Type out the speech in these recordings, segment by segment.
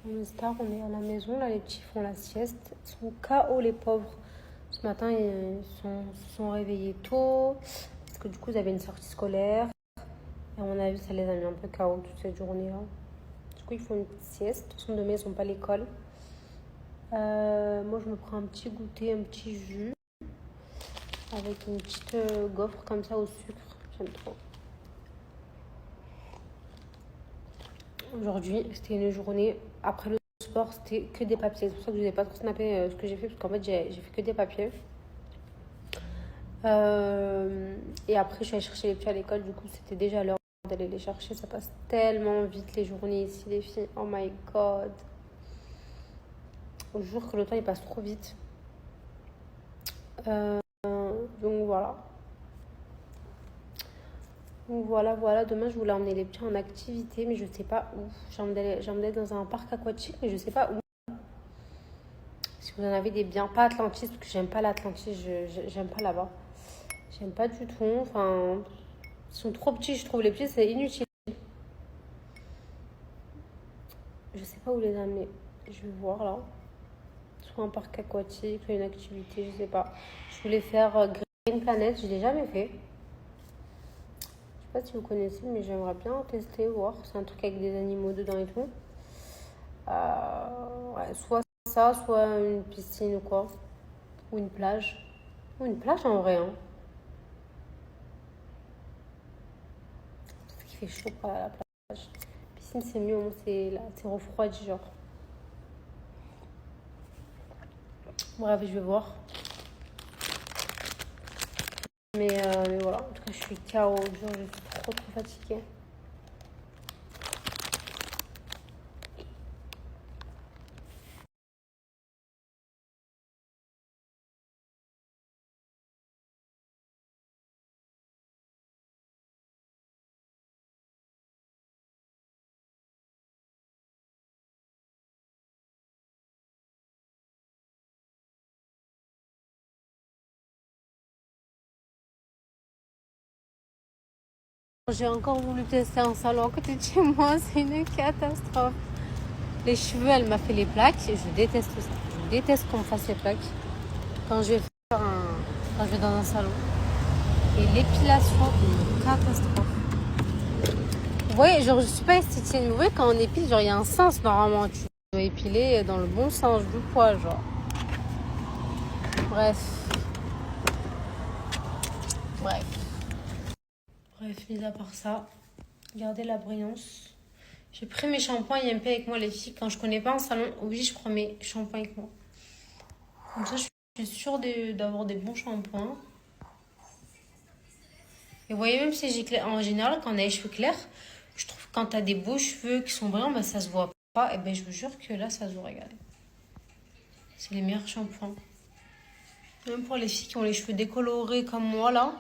On star, on est à la maison, là les petits font la sieste. Ils sont KO les pauvres. Ce matin, se sont réveillés tôt. Parce que du coup, ils avaient une sortie scolaire. Et à mon avis, ça les a mis un peu KO toute cette journée-là. Du coup, ils font une petite sieste. De toute façon, demain, ils sont pas à l'école. Moi, je me prends un petit goûter, un petit jus. Avec une petite gaufre comme ça au sucre. J'aime trop. Aujourd'hui, c'était une journée. Après le sport, c'était que des papiers. C'est pour ça que je n'ai pas trop snappé ce que j'ai fait. Parce qu'en fait, j'ai fait que des papiers. Et après, je suis allée chercher les petits à l'école. Du coup, c'était déjà l'heure d'aller les chercher. Ça passe tellement vite les journées ici, les filles. Oh my god. Je jure que le temps il passe trop vite. Euh, donc voilà. Donc voilà. Demain, je voulais emmener les petits en activité, mais je sais pas où. J'ai emmené dans un parc aquatique, mais je sais pas où. Si vous en avez des biens, pas Atlantis, parce que j'aime pas l'Atlantis, j'aime pas là-bas. J'aime pas du tout. Enfin, ils sont trop petits, je trouve les petits, c'est inutile. Je sais pas où les amener. Je vais voir là. Soit un parc aquatique, soit une activité, je sais pas. Je voulais faire Green Planet, je l'ai jamais fait. Je sais pas si vous connaissez, mais j'aimerais bien tester, voir. C'est un truc avec des animaux dedans et tout. Ouais, soit ça, soit une piscine ou quoi. Ou une plage. Ou une plage en vrai, hein. Parce qu'il fait chaud pas à la plage. Piscine, c'est mieux, c'est refroidi, genre. Bref, je vais voir. Mais voilà, en tout cas, je suis KO. Genre, je suis trop fatiguée. J'ai encore voulu tester un salon à côté de chez moi, c'est une catastrophe. Les cheveux, elle m'a fait les plaques, je déteste ça. Je déteste qu'on me fasse les plaques quand je vais quand je vais dans un salon. Et l'épilation, une catastrophe. Vous voyez, genre je suis pas esthéticienne, mais vous voyez quand on épile, genre il y a un sens normalement. Tu dois épiler dans le bon sens du poil, genre. Bref. Bref, mis à part ça, regardez la brillance. J'ai pris mes shampoings IMP avec moi, les filles. Quand je connais pas un salon, oui, je prends mes shampoings avec moi. Comme ça, je suis sûre d'avoir des bons shampoings. Et vous voyez, même si en général, quand on a les cheveux clairs, je trouve que quand t'as des beaux cheveux qui sont brillants, bah, ça se voit pas. Et ben, je vous jure que là, ça se voit, regardez. C'est les meilleurs shampoings. Même pour les filles qui ont les cheveux décolorés comme moi, là,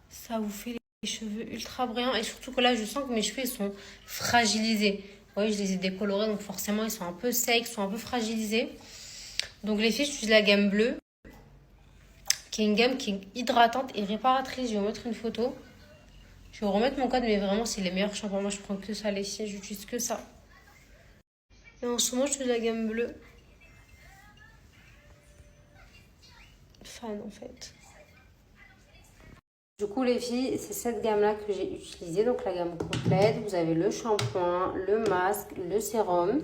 ça vous fait les cheveux ultra brillants. Et surtout que là, je sens que mes cheveux, ils sont fragilisés. Vous voyez, je les ai décolorés, donc forcément, ils sont un peu secs, ils sont un peu fragilisés. Donc les filles, j'utilise la gamme bleue, qui est une gamme qui est hydratante et réparatrice. Je vais vous mettre une photo. Je vais vous remettre mon code, mais vraiment, c'est les meilleurs shampoings. Moi, je prends que ça, les filles, j'utilise que ça. Et en ce moment, je suis de la gamme bleue. Fan, en fait. Du coup, les filles, c'est cette gamme-là que j'ai utilisée. Donc, la gamme complète. Vous avez le shampoing, le masque, le sérum.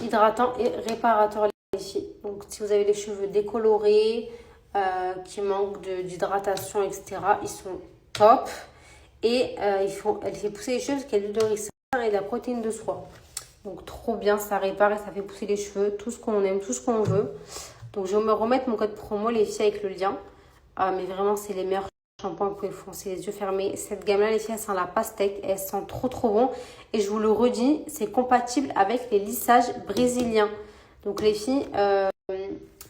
Hydratant et réparateur, les filles. Donc, si vous avez les cheveux décolorés, qui manquent d'hydratation, etc., ils sont top. Et elle fait pousser les cheveux parce qu'il y a de ricin et de la protéine de soie. Donc, trop bien, ça répare et ça fait pousser les cheveux. Tout ce qu'on aime, tout ce qu'on veut. Donc, je vais me remettre mon code promo, les filles, avec le lien. Mais vraiment, c'est les meilleurs shampoings. Vous pouvez foncer les yeux fermés. Cette gamme-là, les filles, elle sent la pastèque. Elle sent trop bon. Et je vous le redis, c'est compatible avec les lissages brésiliens. Donc, les filles,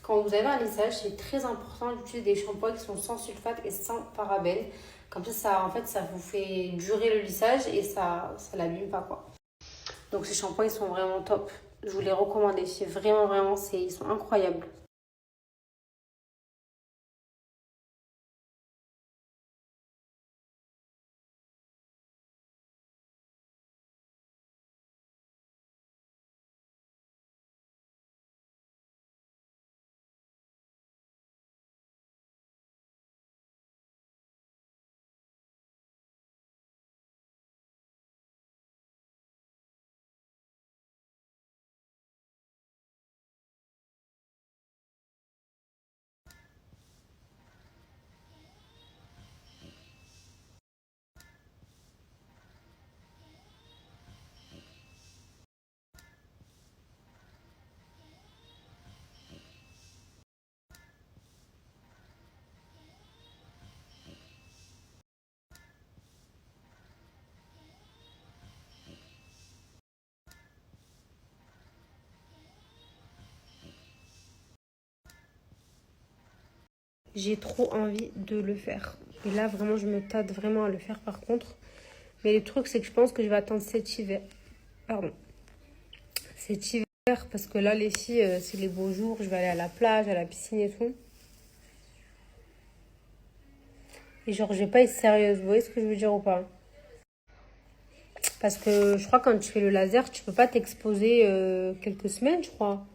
quand vous avez un lissage, c'est très important d'utiliser des shampoings qui sont sans sulfate et sans parabènes. Comme ça, en fait, ça vous fait durer le lissage et ça l'abîme pas, quoi. Donc, ces shampoings, ils sont vraiment top. Je vous les recommande, les filles. Vraiment, ils sont incroyables. j'ai trop envie de le faire. Et là, vraiment, je me tâte vraiment à le faire par contre. Mais le truc, c'est que je pense que je vais attendre cet hiver. Pardon. Cet hiver, parce que là, les filles, c'est les beaux jours. Je vais aller à la plage, à la piscine et tout. Et genre, je vais pas être sérieuse. Vous voyez ce que je veux dire ou pas? Parce que je crois que quand tu fais le laser, tu peux pas t'exposer quelques semaines, je crois.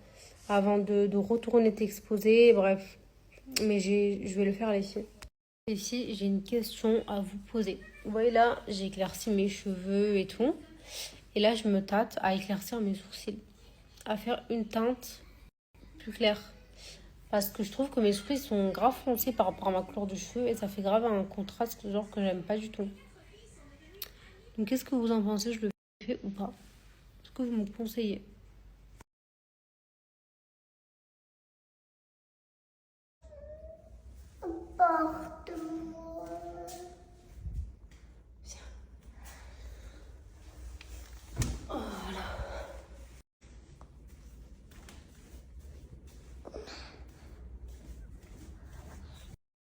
Avant de retourner t'exposer. Bref. Mais je vais le faire, les filles. Les filles, j'ai une question à vous poser. Vous voyez là, j'ai éclairci mes cheveux et tout. Et là, je me tâte à éclaircir mes sourcils. À faire une teinte plus claire. Parce que je trouve que mes sourcils sont grave foncés par rapport à ma couleur de cheveux. Et ça fait grave un contraste genre que j'aime pas du tout. Donc qu'est-ce que vous en pensez? Je le fais ou pas? Est-ce que vous me conseillez?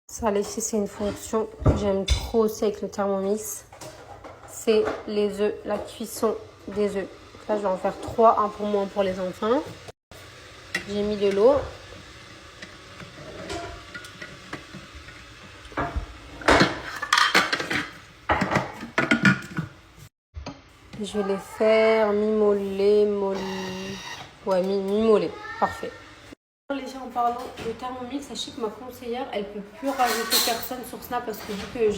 Ça, les filles, c'est une fonction que j'aime trop aussi avec le Thermomix. C'est les œufs, la cuisson des œufs. Donc là, je vais en faire 3, un pour moi, un pour les enfants. J'ai mis de l'eau. Je vais les faire mi-mollets, ouais, mi-mollets. Parfait. Les filles, en parlant de Thermomix, sachez que ma conseillère, elle peut plus rajouter personne sur Snap parce que vu que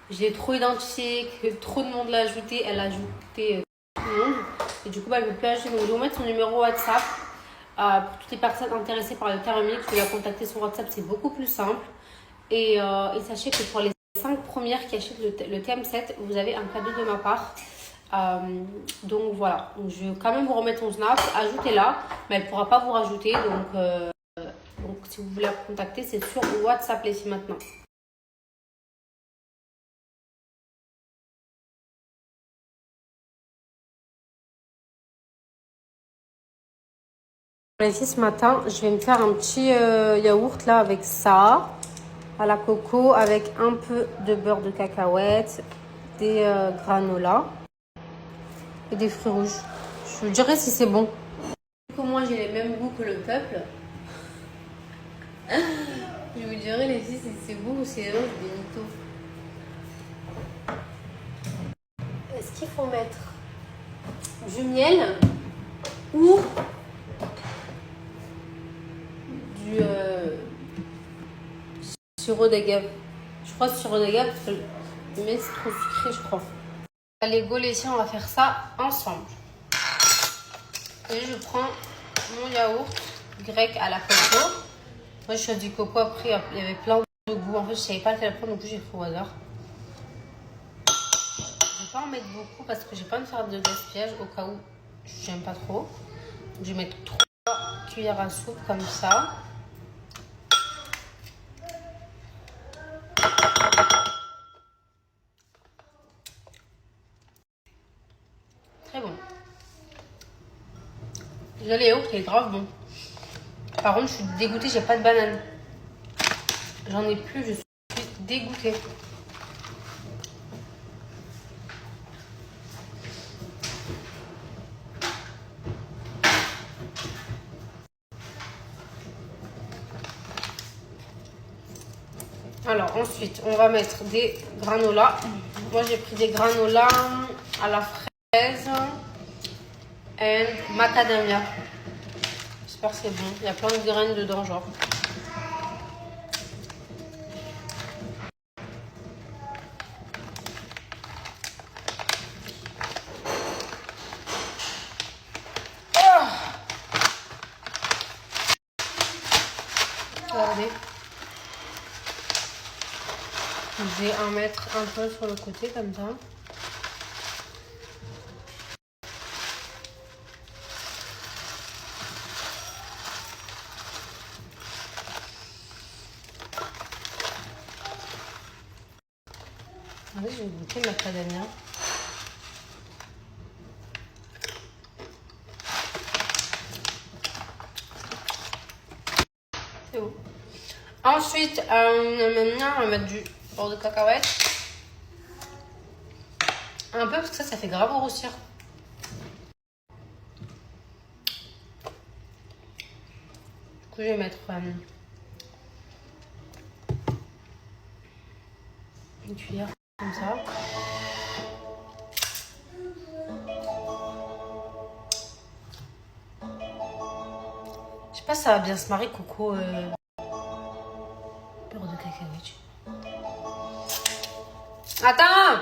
j'ai trop identifié, que trop de monde l'a ajouté, elle a ajouté tout le monde. Et du coup, elle ne peut plus ajouter. Donc, je vais vous mettre son numéro WhatsApp pour toutes les personnes intéressées par le Thermomix. Je vais la contacter sur WhatsApp, c'est beaucoup plus simple. Et sachez que pour les 5 premières qui achètent le TM7, vous avez un cadeau de ma part. Donc voilà, donc, je vais quand même vous remettre son Snap, ajoutez-la, mais elle ne pourra pas vous rajouter. Donc si vous voulez la contacter, c'est sur WhatsApp les filles maintenant. Les filles, ce matin, je vais me faire un petit yaourt là avec ça, à la coco, avec un peu de beurre de cacahuète, des granola et des fruits rouges. Je vous dirai si c'est bon. Moi, j'ai les mêmes goûts que le peuple. Je vous dirai les filles si c'est bon ou si c'est des mythos. Est-ce qu'il faut mettre du miel ou du sirop d'agave? Je crois que sirop d'agave, mais c'est trop sucré, je crois. Allez, go les filles, on va faire ça ensemble. Et je prends mon yaourt grec à la coco. Moi, je choisis du coco. Après, il y avait plein de goûts. En fait, je savais pas lequel prendre, donc j'ai fait au hasard. Je vais pas en mettre beaucoup parce que j'ai pas envie de faire de gaspillage au cas où j'aime pas trop. Je vais mettre 3 cuillères à soupe comme ça. Très bon. Déjà, le yaourt il est grave bon. Par contre, je suis dégoûtée, j'ai pas de banane. J'en ai plus, je suis dégoûtée. Alors ensuite, on va mettre des granolas. Moi, j'ai pris des granolas à la fraise et macadamia. J'espère que c'est bon. Il y a plein de graines dedans, genre. Regardez. Je vais en mettre un peu sur le côté comme ça. Allez, je vais goûter le macadamia. C'est bon. Ensuite, maintenant, on va mettre du beurre de cacahuète. Un peu parce que ça fait grave grossir. Du coup, je vais mettre une cuillère comme ça. Je sais pas si ça va bien se marier, coco. Beurre de cacahuète. Attends!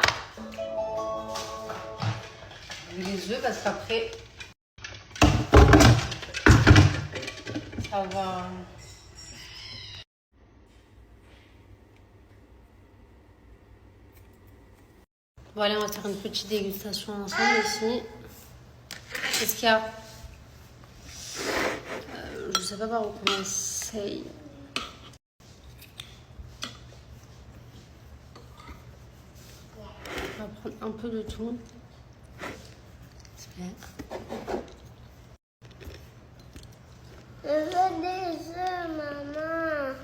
Les œufs parce qu'après ça va. Bon allez, on va faire une petite dégustation ensemble ici. Qu'est-ce qu'il y a? Je sais pas par où commencer. On va prendre un peu de tout. Je veux des œufs, maman.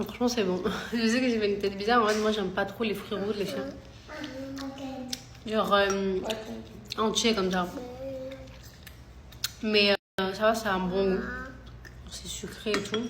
Franchement, c'est bon. Je sais que j'ai fait une tête bizarre. En fait, moi, j'aime pas trop les fruits rouges, les chiens. Genre entier comme ça. Mais ça va, ça a un bon goût. C'est sucré et tout.